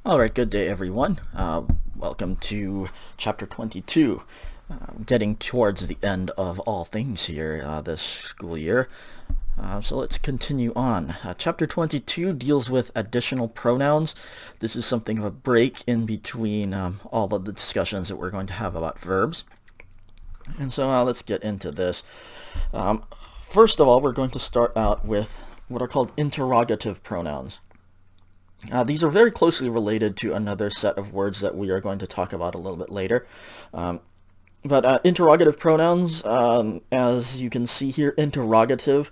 Alright, good day everyone. Welcome to Chapter 22. Getting towards the end of all things here this school year. So let's continue on. Chapter 22 deals with additional pronouns. This is something of a break in between all of the discussions that we're going to have about verbs. And so let's get into this. First of all, we're going to start out with what are called interrogative pronouns. These are very closely related to another set of words that we are going to talk about a little bit later. But interrogative pronouns, as you can see here, interrogative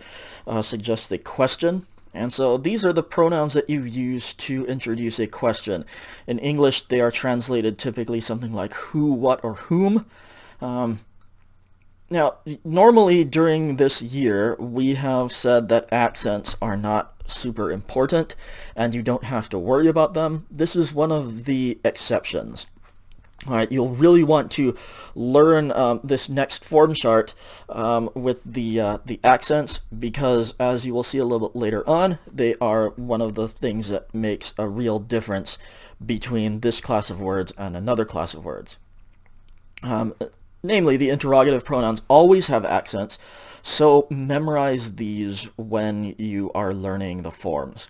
suggests a question. And so these are the pronouns that you use to introduce a question. In English, they are translated typically something like who, what, or whom. Now, normally during this year, we have said that accents are not super important and you don't have to worry about them. This is one of the exceptions. All right, you'll really want to learn this next form chart with the accents because, as you will see a little bit later on, they are one of the things that makes a real difference between this class of words and another class of words. Namely, the interrogative pronouns always have accents, so memorize these when you are learning the forms.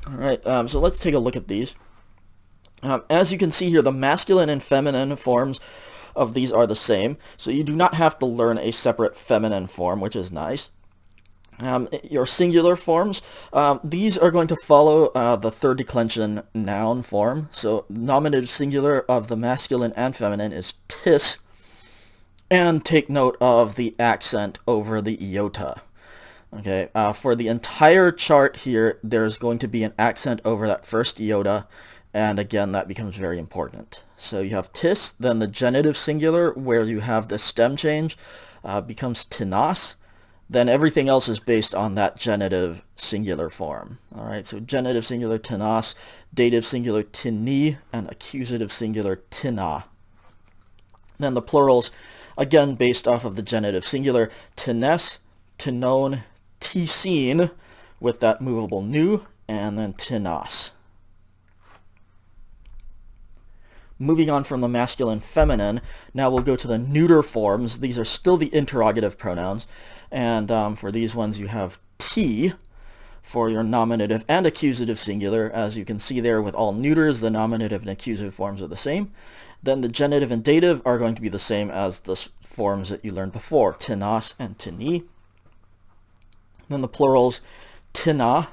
All right, so let's take a look at these. As you can see here, the masculine and feminine forms of these are the same, so you do not have to learn a separate feminine form, which is nice. Your singular forms, these are going to follow the third declension noun form. So nominative singular of the masculine and feminine is tis. And take note of the accent over the iota. Okay, for the entire chart here, there's going to be an accent over that first iota, and again, that becomes very important. So you have tis, then the genitive singular, where you have the stem change, becomes tinas. Then everything else is based on that genitive singular form. All right, so genitive singular tinas, dative singular tini, and accusative singular tina. Then the plurals, again based off of the genitive singular, tines, tinon, tisin, with that movable nu, and then tinas. Moving on from the masculine feminine, now we'll go to the neuter forms. These are still the interrogative pronouns, and for these ones you have t for your nominative and accusative singular. As you can see there, with all neuters, the nominative and accusative forms are the same. Then the genitive and dative are going to be the same as the forms that you learned before, tinas and tini. Then the plurals, tina,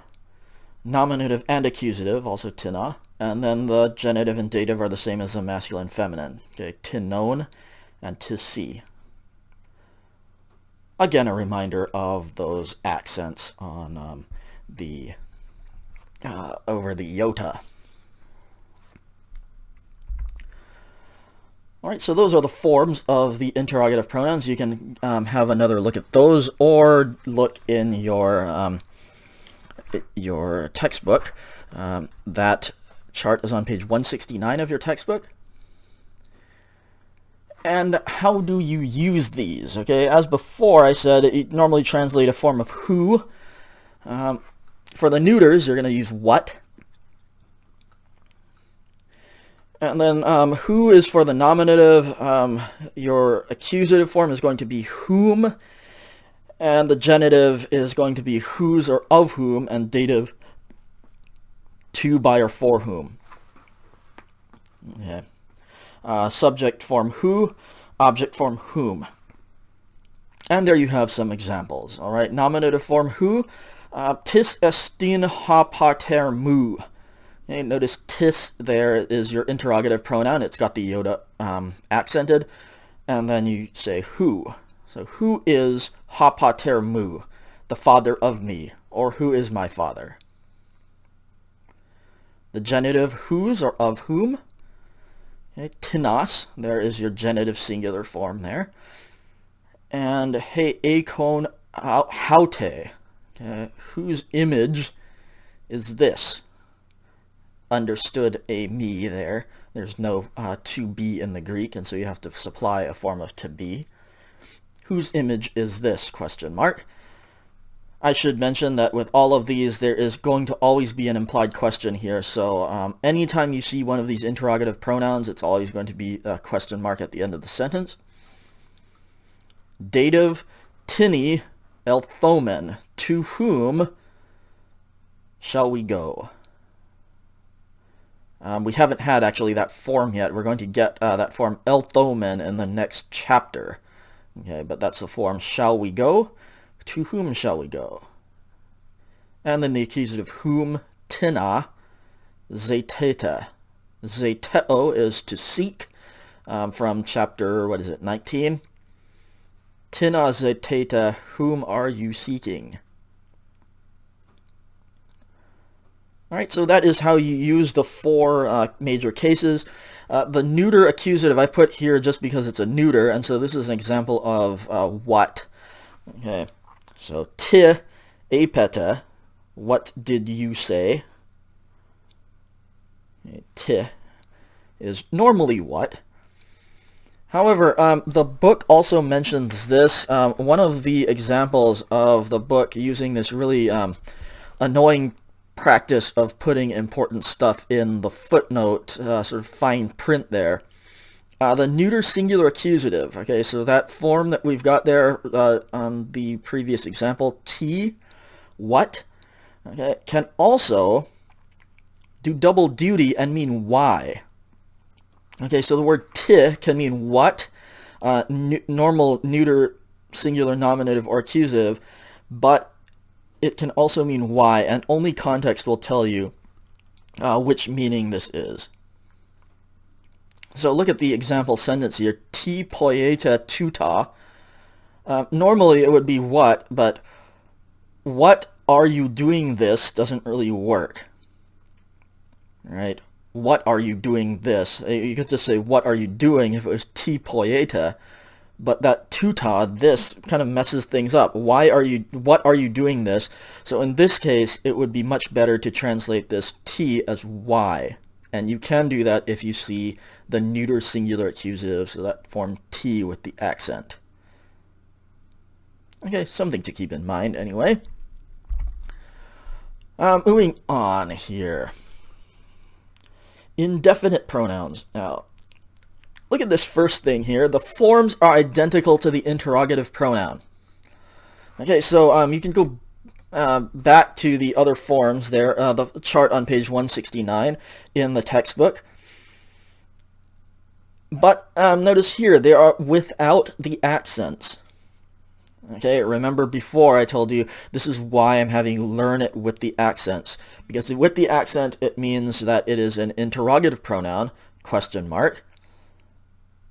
nominative and accusative, also tina. And then the genitive and dative are the same as the masculine feminine, okay, tinon and tisi. Again, a reminder of those accents on over the iota. All right, so those are the forms of the interrogative pronouns. You can have another look at those or look in your textbook. That chart is on page 169 of your textbook. And how do you use these? Okay, as before I said, it normally translate a form of who. For the neuters, you're going to use what. And then who is for the nominative. Your accusative form is going to be whom. And the genitive is going to be whose or of whom, and dative to, by, or for whom. Okay. Subject form who, object form whom. And there you have some examples. All right, nominative form who, tis estin ha pater mu. Okay, notice tis there is your interrogative pronoun. It's got the iota accented. And then you say who. So who is ha pater mu, the father of me, or who is my father? The genitive whose or of whom. Okay, tinas, there is your genitive singular form there. And he akon haute, okay, whose image is this? Understood a me there. There's no to be in the Greek, and so you have to supply a form of to be. Whose image is this? Question mark. I should mention that with all of these, there is going to always be an implied question here. So anytime you see one of these interrogative pronouns, it's always going to be a question mark at the end of the sentence. Dative, tini, elthomen. To whom shall we go? We haven't had actually that form yet. We're going to get that form elthomen in the next chapter. Okay, but that's the form shall we go. To whom shall we go? And then the accusative whom, tina, zeteta. Zeteo is to seek, from chapter, 19? Tina zeteta, whom are you seeking? Alright, so that is how you use the four major cases. The neuter accusative I've put here just because it's a neuter, and so this is an example of what. Okay, so ti apeta, what did you say? Okay, ti is normally what. However, the book also mentions this. One of the examples of the book using this really annoying practice of putting important stuff in the footnote, sort of fine print there. The neuter singular accusative, okay, so that form that we've got there on the previous example, t, what, okay, can also do double duty and mean why. Okay, so the word ti can mean what, normal neuter singular nominative or accusative, but it can also mean why, and only context will tell you which meaning this is. So look at the example sentence here, ti poieta tuta. Normally it would be what, but what are you doing this doesn't really work. Right? What are you doing this? You could just say what are you doing if it was ti poieta. But that tuta, this, kind of messes things up. What are you doing this? So in this case, it would be much better to translate this t as why. And you can do that if you see the neuter singular accusative, so that form t with the accent. Okay, something to keep in mind anyway. Moving on here. Indefinite pronouns. Now, look at this first thing here. The forms are identical to the interrogative pronoun. Okay, so you can go back to the other forms there, the chart on page 169 in the textbook. But notice here, they are without the accents. Okay, remember before I told you this is why I'm having you learn it with the accents. Because with the accent, it means that it is an interrogative pronoun, question mark.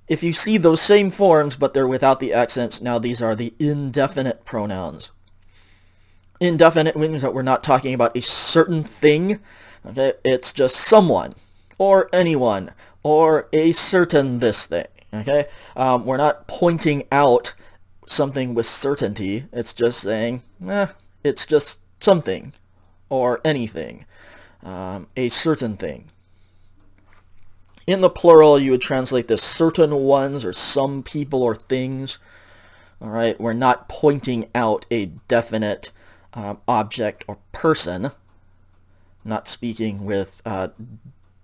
If you see those same forms, but they're without the accents, now these are the indefinite pronouns. Indefinite means that we're not talking about a certain thing. Okay, it's just someone, or anyone, or a certain this thing. Okay, we're not pointing out something with certainty. It's just saying, it's just something, or anything, a certain thing. In the plural, you would translate this certain ones, or some people or things. All right, we're not pointing out a definite object or person. Not speaking with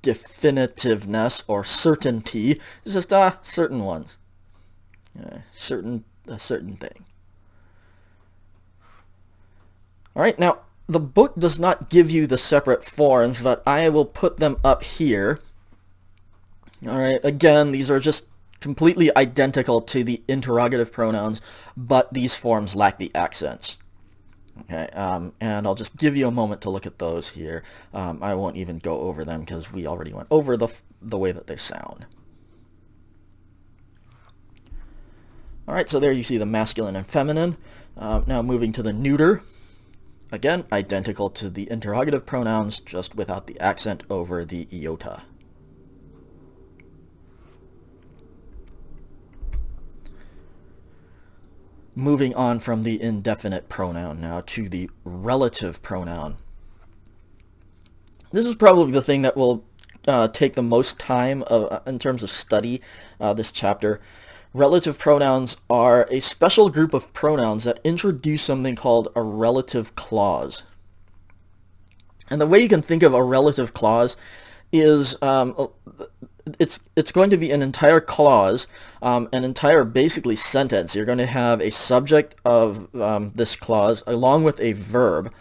definitiveness or certainty. It's just certain ones. A certain thing. All right, now the book does not give you the separate forms, but I will put them up here. All right, again, these are just completely identical to the interrogative pronouns, but these forms lack the accents. Okay, and I'll just give you a moment to look at those here. I won't even go over them because we already went over the way that they sound. All right, so there you see the masculine and feminine. Now moving to the neuter. Again, identical to the interrogative pronouns, just without the accent over the iota. Moving on from the indefinite pronoun now to the relative pronoun. This is probably the thing that will take the most time in terms of study this chapter. Relative pronouns are a special group of pronouns that introduce something called a relative clause. And the way you can think of a relative clause is it's going to be an entire clause, an entire basically sentence. You're going to have a subject of this clause along with a verb,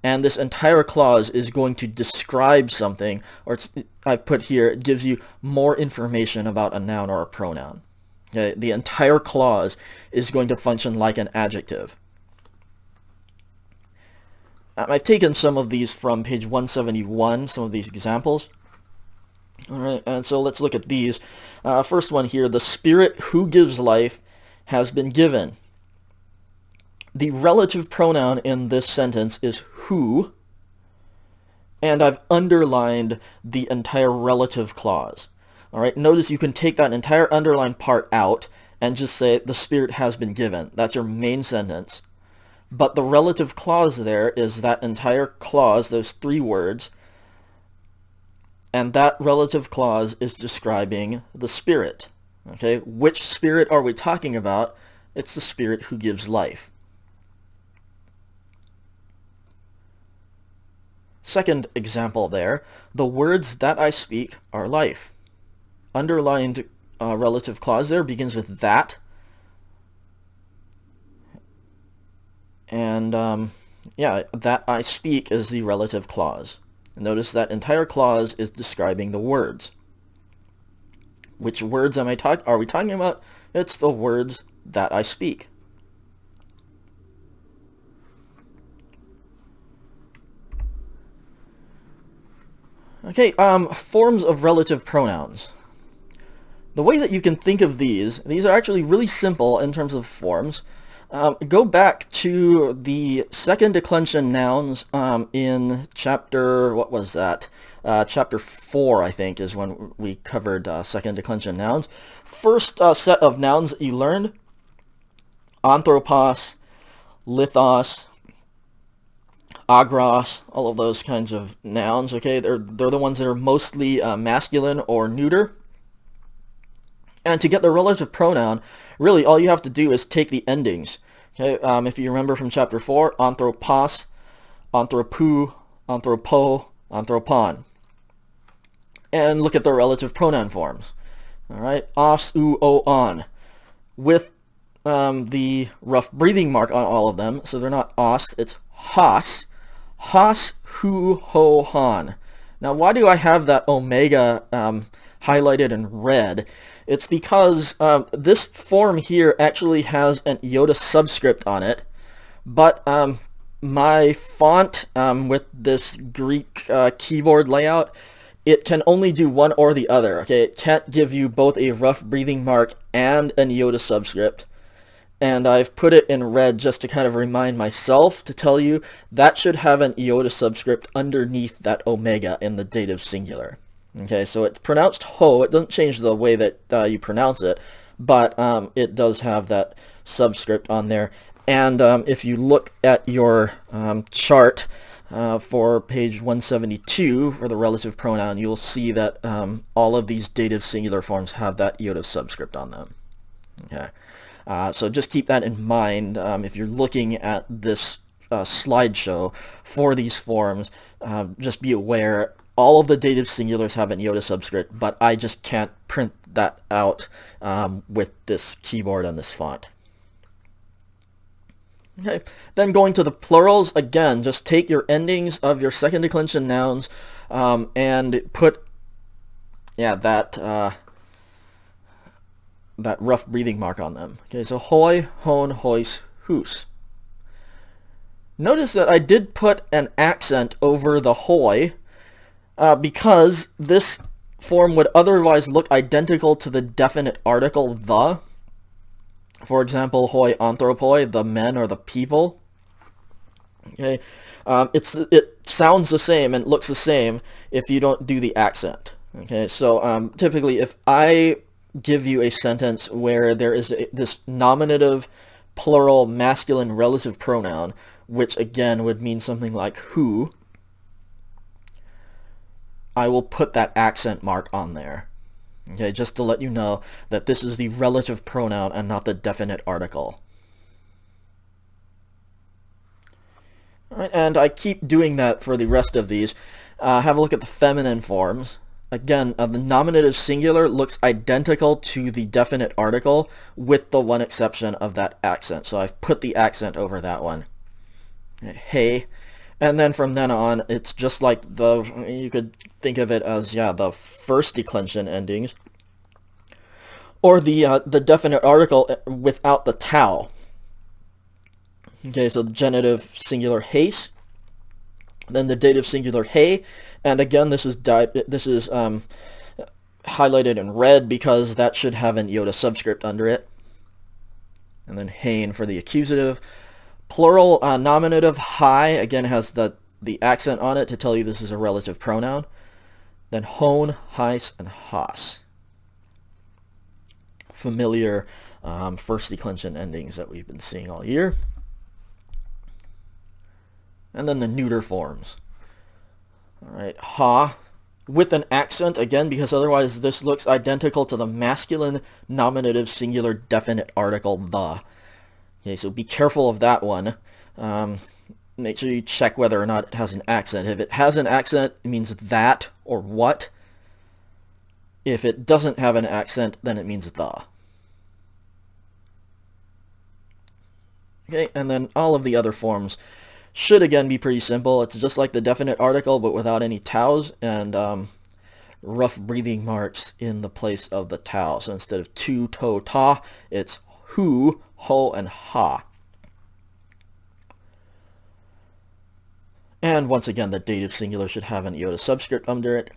and this entire clause is going to describe something, or I've put here, it gives you more information about a noun or a pronoun. Okay? The entire clause is going to function like an adjective. I've taken some of these from page 171, some of these examples. All right, and so let's look at these. First one here, the Spirit who gives life has been given. The relative pronoun in this sentence is who, and I've underlined the entire relative clause. All right, notice you can take that entire underlined part out and just say the Spirit has been given. That's your main sentence. But the relative clause there is that entire clause, those 3 words, and that relative clause is describing the Spirit. Okay, which Spirit are we talking about? It's the Spirit who gives life. Second example there, the words that I speak are life. Underlined relative clause there begins with that. And yeah, that I speak is the relative clause. Notice that entire clause is describing the words. Which words are we talking about? It's the words that I speak. Okay, forms of relative pronouns. The way that you can think of these are actually really simple in terms of forms. Go back to the second declension nouns in chapter, what was that? Chapter 4, I think, is when we covered second declension nouns. First set of nouns that you learned, anthropos, lithos, agros, all of those kinds of nouns, okay? They're the ones that are mostly masculine or neuter. And to get the relative pronoun, really all you have to do is take the endings. Okay, if you remember from chapter 4, anthropos, anthropou, anthropo, anthropon. And look at the relative pronoun forms. All right, os, u, o, on, with the rough breathing mark on all of them. So they're not os, it's hos, hos, hu, ho, han. Now, why do I have that omega highlighted in red? It's because this form here actually has an iota subscript on it, but my font with this Greek keyboard layout, it can only do one or the other. Okay, it can't give you both a rough breathing mark and an iota subscript. And I've put it in red just to kind of remind myself to tell you that should have an iota subscript underneath that omega in the dative singular. Okay, so it's pronounced ho. It doesn't change the way that you pronounce it, but it does have that subscript on there. And if you look at your chart for page 172 for the relative pronoun, you'll see that all of these dative singular forms have that iota subscript on them. Okay, so just keep that in mind if you're looking at this slideshow for these forms. Just be aware all of the dative singulars have an iota subscript, but I just can't print that out with this keyboard and this font. Okay, then going to the plurals, again, just take your endings of your second declension nouns and put, yeah, that rough breathing mark on them. Okay, so hoi, hon, hois, hus. Notice that I did put an accent over the hoi because this form would otherwise look identical to the definite article the. For example, hoi anthropoi, the men or the people. Okay, it sounds the same and looks the same if you don't do the accent. Okay, so typically if I give you a sentence where there is this nominative plural masculine relative pronoun, which again would mean something like who, I will put that accent mark on there. Okay, just to let you know that this is the relative pronoun and not the definite article. All right, and I keep doing that for the rest of these. Have a look at the feminine forms. Again, the nominative singular looks identical to the definite article with the one exception of that accent. So I've put the accent over that one. Hey. And then from then on, it's just like you could think of it as, yeah, the first declension endings. Or the definite article without the tau. Okay, so the genitive singular haste, then the dative singular hey, and again this is highlighted in red because that should have an iota subscript under it. And then hein for the accusative. Plural nominative hi again has the accent on it to tell you this is a relative pronoun. Then hon, heis, and has. Familiar first declension endings that we've been seeing all year. And then the neuter forms. All right, ha, with an accent, again, because otherwise this looks identical to the masculine nominative singular definite article, the. Okay, so be careful of that one. Make sure you check whether or not it has an accent. If it has an accent, it means that or what. If it doesn't have an accent, then it means the. Okay, and then all of the other forms should again be pretty simple. It's just like the definite article, but without any taus and rough breathing marks in the place of the tau. So instead of tu, to, ta, it's hu, ho, and ha. And once again, the dative singular should have an iota subscript under it.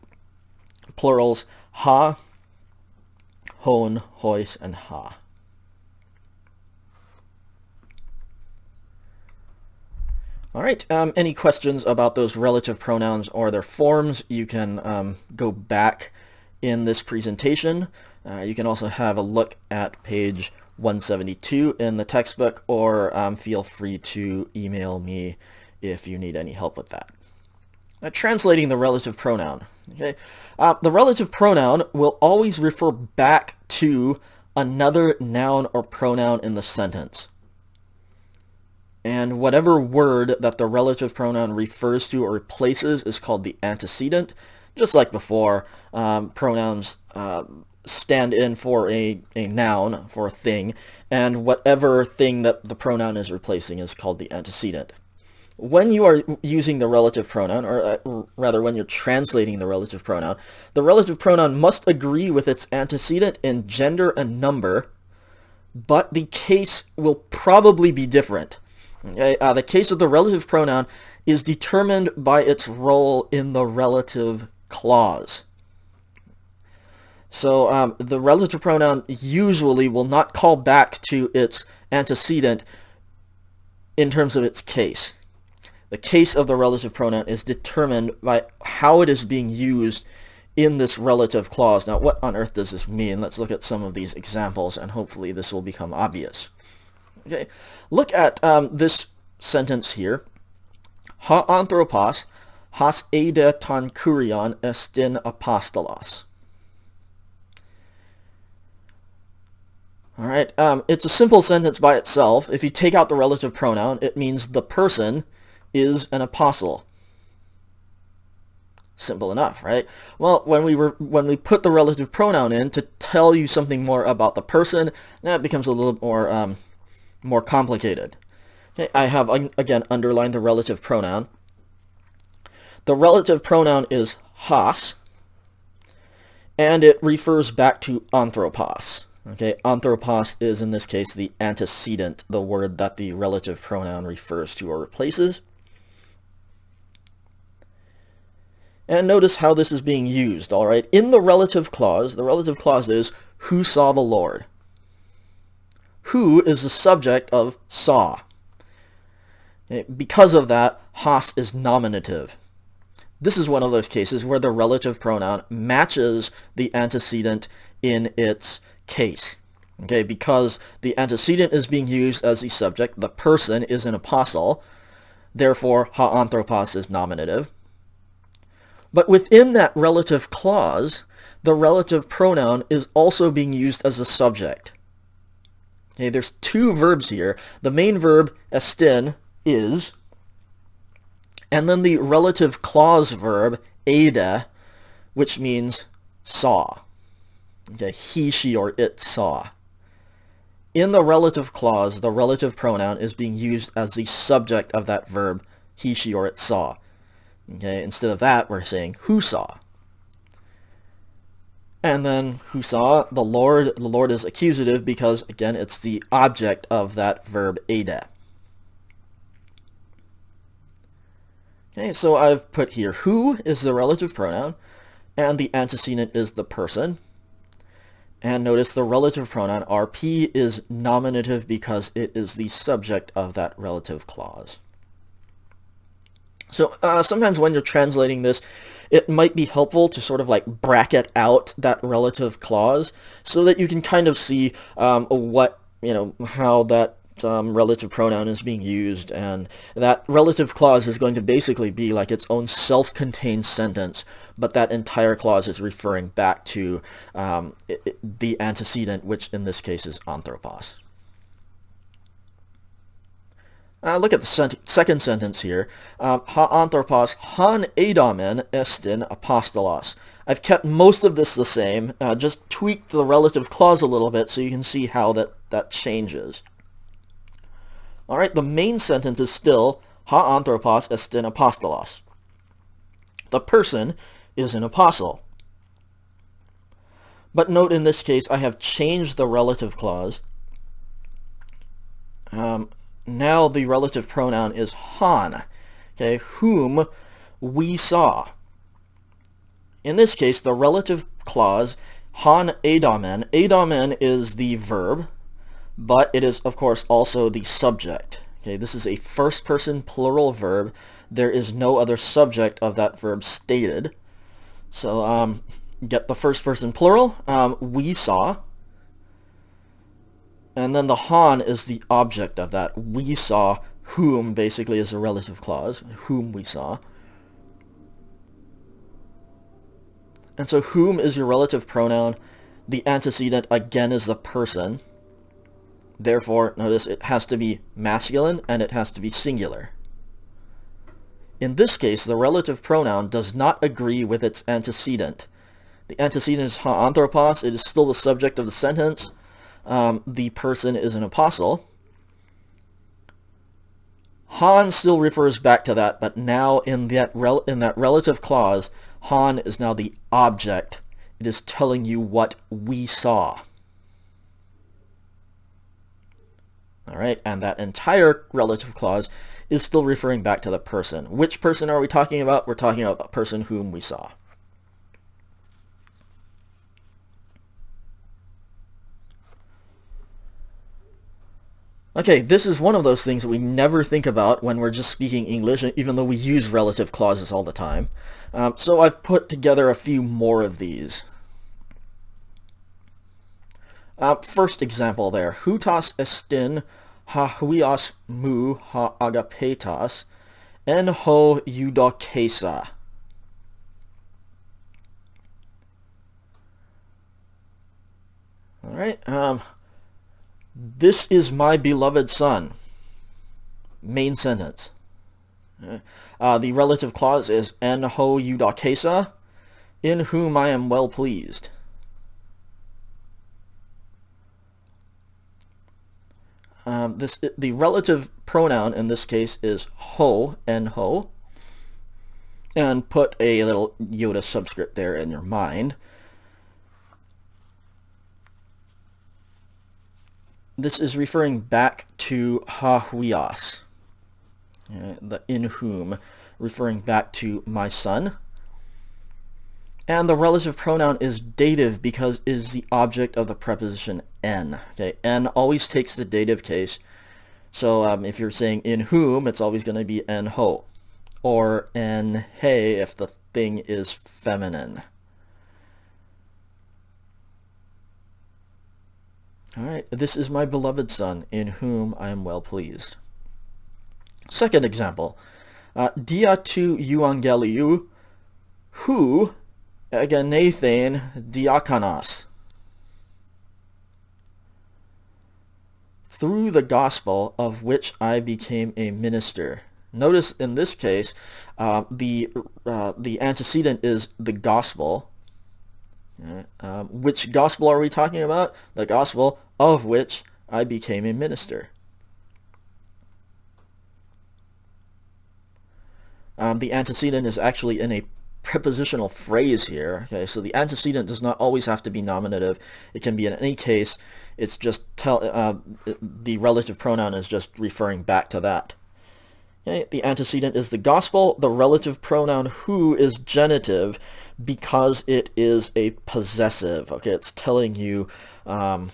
Plurals, ha, hon, hois, and ha. All right, any questions about those relative pronouns or their forms, you can go back in this presentation. You can also have a look at page 172 in the textbook, or feel free to email me if you need any help with that. Translating the relative pronoun. Okay, the relative pronoun will always refer back to another noun or pronoun in the sentence. And whatever word that the relative pronoun refers to or replaces is called the antecedent. Just like before, pronouns stand in for a noun, for a thing, and whatever thing that the pronoun is replacing is called the antecedent. When you are using the relative pronoun, or rather when you're translating the relative pronoun must agree with its antecedent in gender and number, but the case will probably be different. Okay, the case of the relative pronoun is determined by its role in the relative clause. So the relative pronoun usually will not call back to its antecedent in terms of its case. The case of the relative pronoun is determined by how it is being used in this relative clause. Now, what on earth does this mean? Let's look at some of these examples, and hopefully this will become obvious. Okay, look at this sentence here. Ha anthropos, has eide ton kurion estin apostolos. All right, it's a simple sentence by itself. If you take out the relative pronoun, it means the person is an apostle. Simple enough, right? Well, when we put the relative pronoun in to tell you something more about the person, that becomes a little more complicated. Okay, I have again underlined the relative pronoun. The relative pronoun is has, and it refers back to anthropos. Okay, anthropos is in this case the antecedent, the word that the relative pronoun refers to or replaces. And notice how this is being used, all right? In the relative clause is who saw the Lord. Who is the subject of saw. Okay, because of that, has is nominative. This is one of those cases where the relative pronoun matches the antecedent in its case. Okay, because the antecedent is being used as the subject, the person is an apostle, therefore ha anthropos is nominative. But within that relative clause, the relative pronoun is also being used as a subject. Okay, there's two verbs here. The main verb, estin, is, and then the relative clause verb, ede, which means saw. Okay, he, she, or it saw. In the relative clause, the relative pronoun is being used as the subject of that verb, he, she, or it saw. Okay, instead of that, we're saying who saw. And then who saw? The Lord. The Lord is accusative because, again, it's the object of that verb ede. Okay, so I've put here who is the relative pronoun, and the antecedent is the person. And notice the relative pronoun RP is nominative because it is the subject of that relative clause. So sometimes when you're translating this, it might be helpful to sort of like bracket out that relative clause so that you can kind of see what, how that relative pronoun is being used, and that relative clause is going to basically be like its own self-contained sentence, but that entire clause is referring back to the antecedent, which in this case is anthropos. Look at the second sentence here. Ha anthropos han edamen estin apostolos. I've kept most of this the same, just tweaked the relative clause a little bit so you can see how that changes. All right, the main sentence is still ha anthropos estin apostolos. The person is an apostle. But note in this case, I have changed the relative clause. Now the relative pronoun is han, okay, whom we saw. In this case, the relative clause, han edamen. Edamen is the verb, but it is, of course, also the subject. Okay, this is a first-person plural verb. There is no other subject of that verb stated. So get the first-person plural, we saw. And then the han is the object of that. We saw, whom basically is a relative clause, whom we saw. And so whom is your relative pronoun. The antecedent, again, is the person. Therefore, notice it has to be masculine and it has to be singular. In this case, the relative pronoun does not agree with its antecedent. The antecedent is ha anthropos. It is still the subject of the sentence. The person is an apostle. Han still refers back to that, but now in that relative clause, han is now the object. It is telling you what we saw. All right, and that entire relative clause is still referring back to the person. Which person are we talking about? We're talking about the person whom we saw. Okay, this is one of those things that we never think about when we're just speaking English, even though we use relative clauses all the time. So I've put together a few more of these. First example there. Hutas estin ha huios mu ha agapetas en ho eudokesa. All right. This is my beloved son. Main sentence. The relative clause is en ho eudokesa, in whom I am well pleased. The relative pronoun in this case is ho, en ho, and put a little Yoda subscript there in your mind. This is referring back to ha huios, the in whom, referring back to my son. And the relative pronoun is dative because it is the object of the preposition en. Okay, en always takes the dative case. So if you're saying in whom, it's always going to be en ho, or en he if the thing is feminine. All right, this is my beloved son, in whom I am well pleased. Second example, dia tu euangeliou, who eganethen diakonos. Through the gospel of which I became a minister. Notice in this case, the antecedent is the gospel. Which gospel are we talking about? The gospel of which I became a minister. The antecedent is actually in a prepositional phrase here. Okay, so the antecedent does not always have to be nominative. It can be in any case. It's just the relative pronoun is just referring back to that. Okay, the antecedent is the gospel. The relative pronoun who is genitive because it is a possessive. Okay, it's telling you, of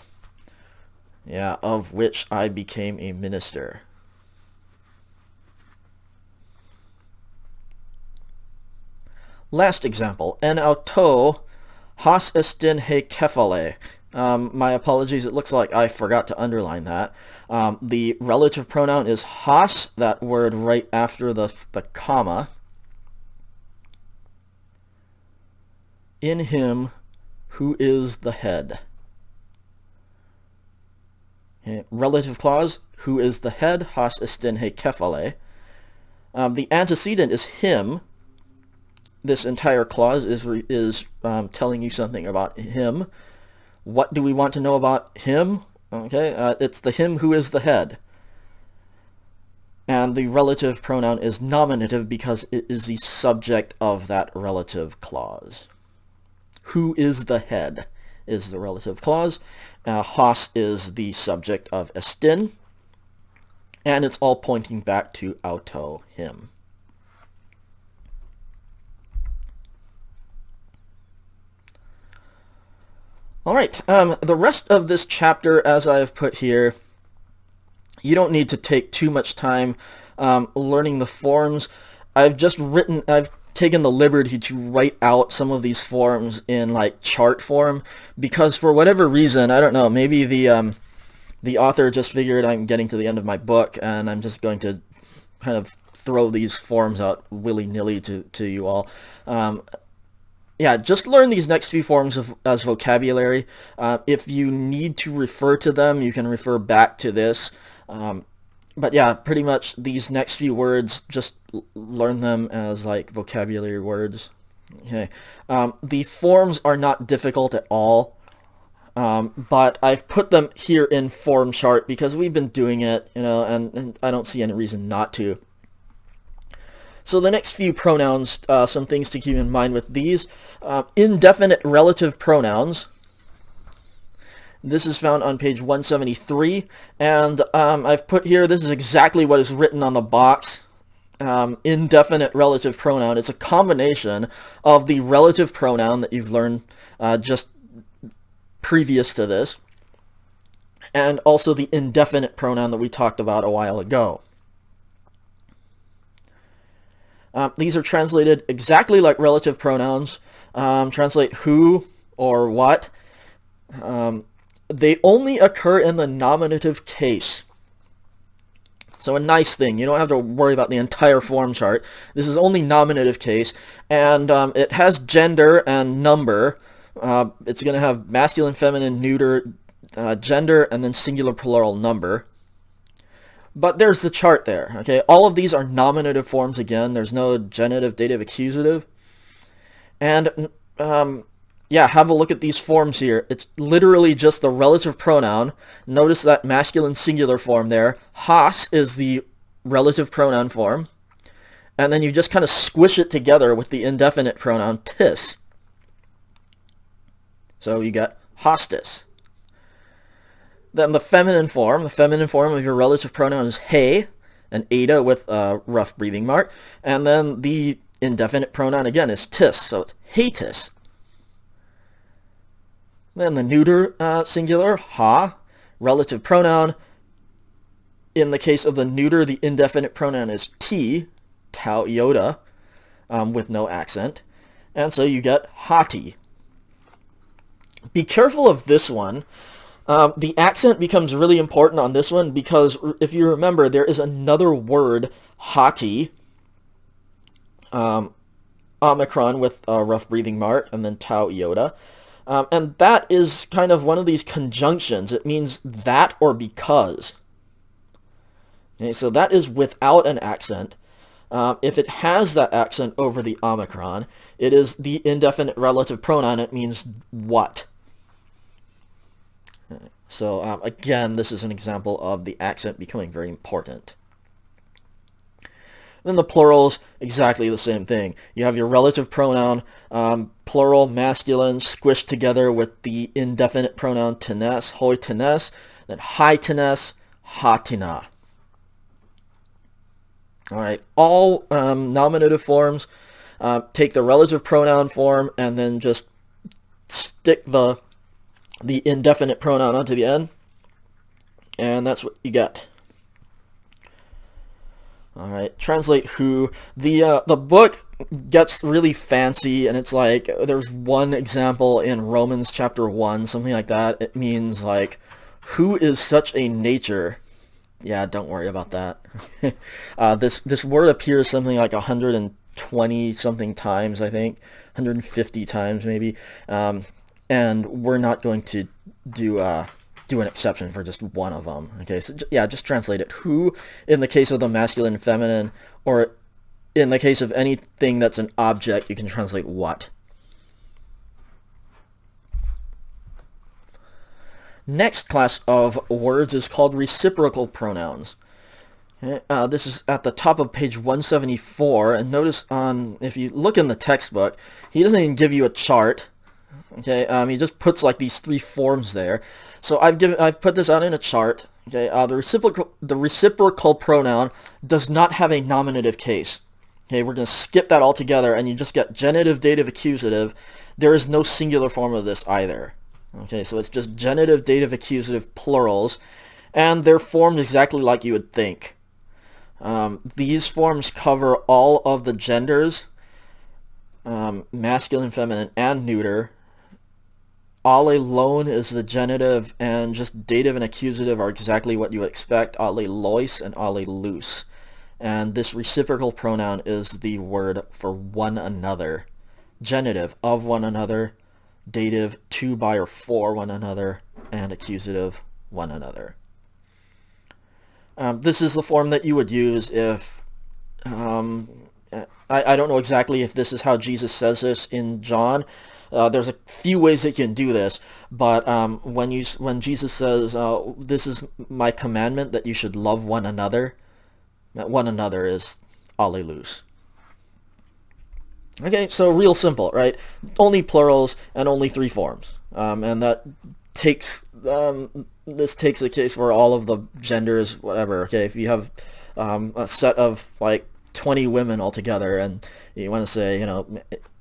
which I became a minister. Last example, en auto has estin he kephale. My apologies, it looks like I forgot to underline that. The relative pronoun is has, that word right after the comma. In him who is the head. Okay. Relative clause, who is the head, has estin he kephale. The antecedent is him. This entire clause is telling you something about him. What do we want to know about him? Okay, it's the him who is the head. And the relative pronoun is nominative because it is the subject of that relative clause. Who is the head is the relative clause. Has is the subject of estin. And it's all pointing back to auto, him. All right, the rest of this chapter, as I've put here, you don't need to take too much time learning the forms. I've taken the liberty to write out some of these forms in like chart form because for whatever reason, I don't know, maybe the author just figured I'm getting to the end of my book and I'm just going to kind of throw these forms out willy-nilly to you all. Yeah, just learn these next few forms as vocabulary. If you need to refer to them, you can refer back to this. But yeah, pretty much these next few words, just learn them as like vocabulary words. Okay. The forms are not difficult at all, but I've put them here in form chart because we've been doing it, and I don't see any reason not to. So the next few pronouns, some things to keep in mind with these. Indefinite relative pronouns. This is found on page 173. And I've put here, this is exactly what is written on the box. Indefinite relative pronoun. It's a combination of the relative pronoun that you've learned just previous to this, and also the indefinite pronoun that we talked about a while ago. These are translated exactly like relative pronouns. Translate who or what. They only occur in the nominative case. So a nice thing, you don't have to worry about the entire form chart. This is only nominative case, and it has gender and number. It's going to have masculine, feminine, neuter, gender, and then singular, plural, number. But there's the chart there, okay? All of these are nominative forms again. There's no genitive, dative, accusative. And, yeah, have a look at these forms here. It's literally just the relative pronoun. Notice that masculine singular form there. Has is the relative pronoun form. And then you just kind of squish it together with the indefinite pronoun tis. So you got hostis. Then the feminine form of your relative pronoun is he, an eta with a rough breathing mark. And then the indefinite pronoun again is tis, so it's hetis. Then the neuter singular, ha, relative pronoun. In the case of the neuter, the indefinite pronoun is t, tau iota, with no accent. And so you get hati. Be careful of this one. The accent becomes really important on this one because if you remember, there is another word, hati, omicron with a rough breathing mark, and then tau iota. And that is kind of one of these conjunctions. It means that or because. Okay, so that is without an accent. If it has that accent over the omicron, it is the indefinite relative pronoun. It means what. So again, this is an example of the accent becoming very important. Then the plurals, exactly the same thing. You have your relative pronoun, plural, masculine, squished together with the indefinite pronoun tenes, hoi tenes, then hai tenes, hatina. All right, all nominative forms take the relative pronoun form and then just stick the indefinite pronoun onto the end, and that's what you get. All right, translate who. The book gets really fancy, and it's like there's one example in Romans chapter 1, something like that. It means like, who is such a nature? Yeah, don't worry about that. This word appears something like 120 something times, I think, 150 times maybe, and we're not going to do an exception for just one of them. Okay, so yeah, just translate it. Who, in the case of the masculine and feminine, or in the case of anything that's an object, you can translate what. Next class of words is called reciprocal pronouns. Okay, this is at the top of page 174, and notice if you look in the textbook, he doesn't even give you a chart. Okay, he just puts like these three forms there. So I've put this out in a chart. Okay, the reciprocal pronoun does not have a nominative case. Okay, we're going to skip that altogether, and you just get genitive, dative, accusative. There is no singular form of this either. Okay, so it's just genitive, dative, accusative plurals, and they're formed exactly like you would think. These forms cover all of the genders, masculine, feminine, and neuter. Ale alone is the genitive, and just dative and accusative are exactly what you would expect. Ale lois and ale lus. And this reciprocal pronoun is the word for one another. Genitive, of one another. Dative, to, by, or for one another. And accusative, one another. This is the form that you would use if... I don't know exactly if this is how Jesus says this in John. There's a few ways that you can do this, but when Jesus says, this is my commandment, that you should love one another, that one another is allelus. Okay, so real simple, right? Only plurals and only three forms. And that takes, this takes the case for all of the genders, whatever. Okay, if you have a set of like 20 women altogether, and you want to say,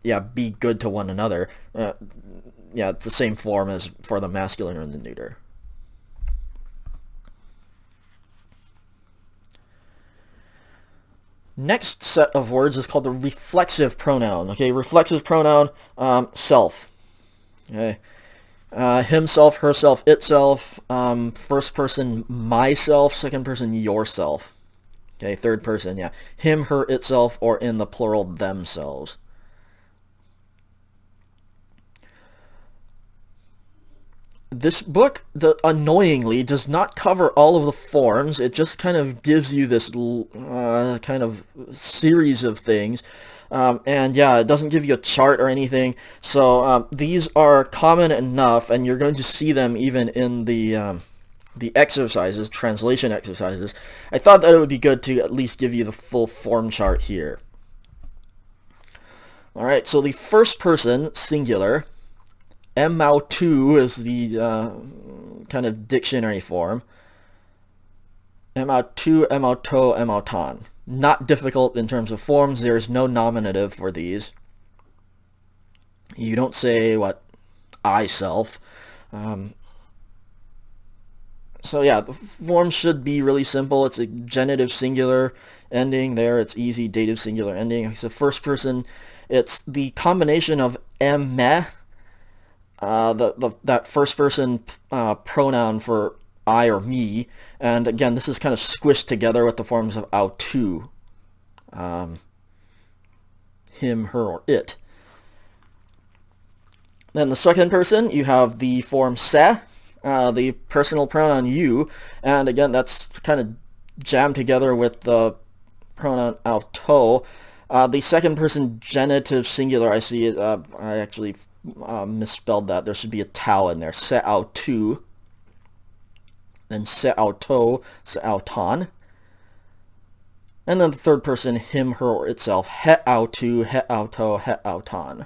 yeah, be good to one another. Yeah, it's the same form as for the masculine or the neuter. Next set of words is called the reflexive pronoun. Okay, reflexive pronoun, self. Okay, himself, herself, itself. First person, myself. Second person, yourself. Okay, third person, yeah, him, her, itself, or in the plural, themselves. This book, annoyingly, does not cover all of the forms. It just kind of gives you this kind of series of things. And yeah, it doesn't give you a chart or anything. So these are common enough, and you're going to see them even in the exercises, translation exercises. I thought that it would be good to at least give you the full form chart here. All right, so the first person, singular, emautu is the kind of dictionary form. Emautu, emauto, emauton. Not difficult in terms of forms. There is no nominative for these. You don't say, I self. So yeah, the form should be really simple. It's a genitive singular ending there. It's easy, dative singular ending. So first person, it's the combination of emme, that first person pronoun for I or me, and again, this is kind of squished together with the forms of autu. him, her, or it. Then the second person, you have the form se, the personal pronoun you, and again, that's kind of jammed together with the pronoun auto. The second person genitive singular, I see it, I actually misspelled that. There should be a tau in there. Se autu, then se auto, se auton. And then the third person, him, her, or itself, he autu, he auto, he auton.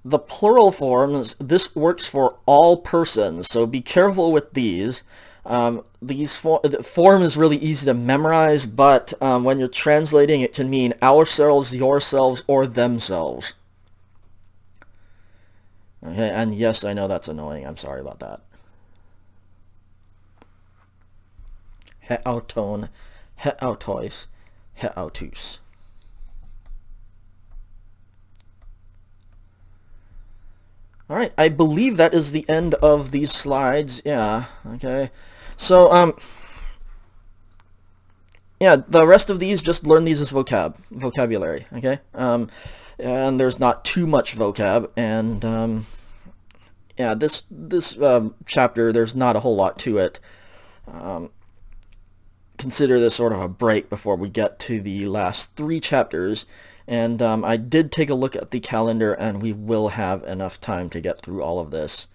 The plural forms, this works for all persons, so be careful with these. The form is really easy to memorize, but when you're translating, it can mean ourselves, yourselves, or themselves. Okay, and yes, I know that's annoying. I'm sorry about that. He auton, he autois, he autus. All right, I believe that is the end of these slides. Yeah, okay. So, yeah, the rest of these, just learn these as vocabulary, okay? And there's not too much vocab, and, yeah, this chapter, there's not a whole lot to it. Consider this sort of a break before we get to the last 3 chapters. And I did take a look at the calendar, and we will have enough time to get through all of this.